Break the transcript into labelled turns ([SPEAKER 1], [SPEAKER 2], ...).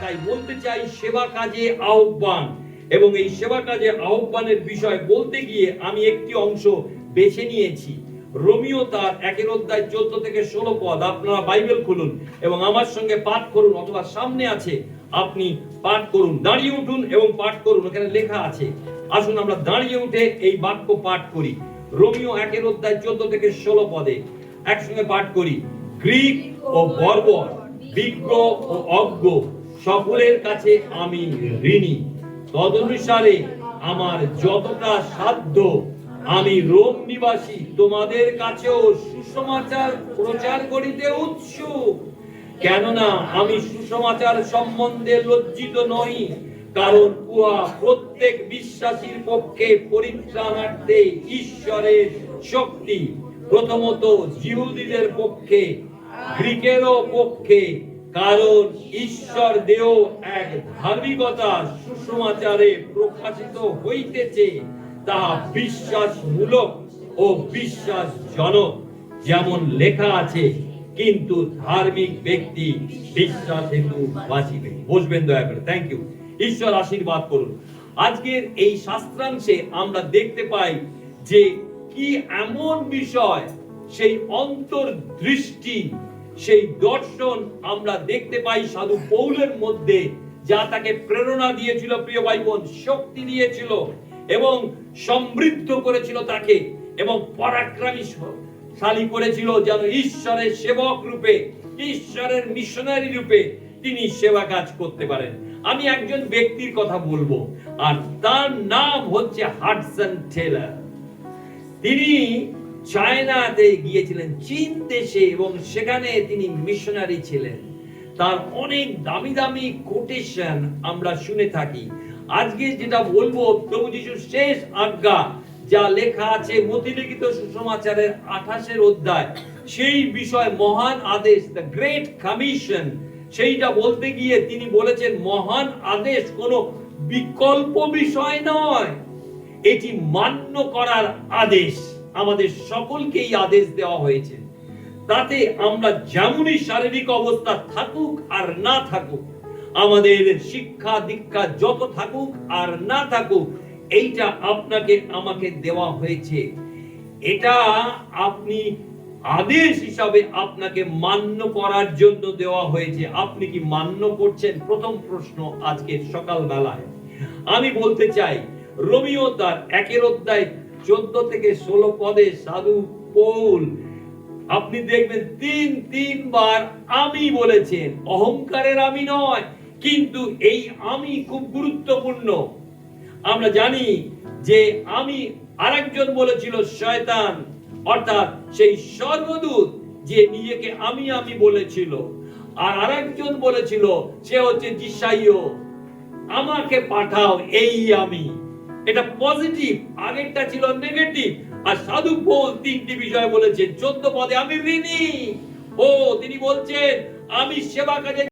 [SPEAKER 1] তাই বলতে চাই সেবা কাজে আহ্বান, এবং এই সেবা কাজে আহ্বানের বিষয় বলতে গিয়ে আমি একটি অংশ বেছে নিয়েছি। রোমিও তার 1 অধ্যায় 14 থেকে 16 পদ, আপনারা বাইবেল খুলুন এবং আমার সঙ্গে পাঠ করুন, অথবা সামনে আছে আপনি পাঠ করুন। দাঁড়িয়ে উঠুন এবং পাঠ করুন, এখানে লেখা আছে। আসুন আমরা দাঁড়িয়ে উঠে এই বাক্য পাঠ করি। রোমিও 1 অধ্যায় 14 থেকে 16 পদে একসঙ্গে পাঠ করি। গ্রীক ও বর্বর, বিজ্ঞ ও অজ্ঞ সকলের কাছে আমি ঋণী। তদনুসারে আমার যতটা সাধ্য আমি রোম নিবাসী তোমাদের কাছেও সুসমাচার প্রচার করিতে উৎসুক। কেননা আমি সুসমাচার সম্বন্ধে লজ্জিত নই, কারণ উহা প্রত্যেক বিশ্বাসীর পক্ষে পরিত্রাণার্থে ঈশ্বরের শক্তি, প্রথমত জিহুদীদের পক্ষে, গ্রীকেরও পক্ষে, কারণ ঈশ্বর দেহ এক ধার্মিকতা সুসমাচারে প্রকাশিত হইতেছে, তাহা বিশ্বাসমূলক ও বিশ্বাসজনক, যেমন লেখা আছে, কিন্তু ধার্মিক ব্যক্তি বিশ্বাস হেতু বাঁচিবে। বসবেন দয়া করে। Thank you. ঈশ্বর আশীর্বাদ করুন। আজকের এই শাস্ত্রাংশে আমরা দেখতে পাই যে কি এমন বিষয়, সেই অন্তর্দৃষ্টি, সেই দর্শন আমরা দেখতে পাই সাধু পৌলের মধ্যে, যা তাকে প্রেরণা দিয়েছিল, প্রিয় ভাই বোন, শক্তি দিয়েছিল এবং সমৃদ্ধ করেছিল তাকে, এবং পরাক্রমশালী করেছিল, যেন ঈশ্বরের সেবক রূপে, ঈশ্বরের মিশনারি রূপে তিনি সেবা কাজ করতে পারেন। আমি একজন ব্যক্তির কথা বলবো, আর তার নাম হচ্ছে হাডসন টেলর। তিনি চায়নাতে গিয়েছিলেন, চীন দেশে, এবং সেখানে তিনি মিশনারি ছিলেন। তার অনেক দামি দামি কোটেশন আমরা শুনে থাকি। আজকে যেটা বলবো, প্রভু যিশুর শেষ আজ্ঞা, যা লেখা আছে মথিলিখিত সুসমাচারের 28 অধ্যায়, সেই বিষয় মহান আদেশ, দ্য গ্রেট কমিশন, সেইটা বলতে গিয়ে তিনি বলেছেন মহান আদেশ কোনো বিকল্প বিষয় নয়, এটি মান্য করার আদেশ। আমাদের সকলকেই আদেশ দেওয়া হয়েছে। তাতে আমরা যেমনই শারীরিক অবস্থা থাকুক আর না থাকুক, আমাদের শিক্ষা দীক্ষা যত থাকুক আর না থাকুক, এইটা আপনাকে আমাকে দেওয়া হয়েছে। এটা আপনি আদেশ হিসাবে আপনাকে মান্য করার জন্য দেওয়া হয়েছে। আপনি কি মান্য করছেন? প্রথম প্রশ্ন আজকে সকাল বেলায় আমি বলতে চাই, রোমিও তার 1 অধ্যায় 14 থেকে 16 পদে সাধু পৌল, আপনি দেখবেন তিনবার আমি বলেছেন। অহংকারের আমি নয়, কিন্তু এই আমি খুব গুরুত্বপূর্ণ। আমরা জানি যে আমি, আরেকজন বলেছিল শয়তান, অর্থাৎ সেই সর্বদূত যে নিজেকে আমি আমি বলেছিল, আর আরেকজন বলেছিল সে হচ্ছে যিশাইও, আমাকে পাঠাও এই আমি। এটা পজিটিভ, আগেরটা ছিল নেগেটিভ। আর সাধু পৌল 3টি বিষয় বলেছেন। 14 পদে আমি ঋণী, ও তিনি বলছেন আমি সেবা কাজে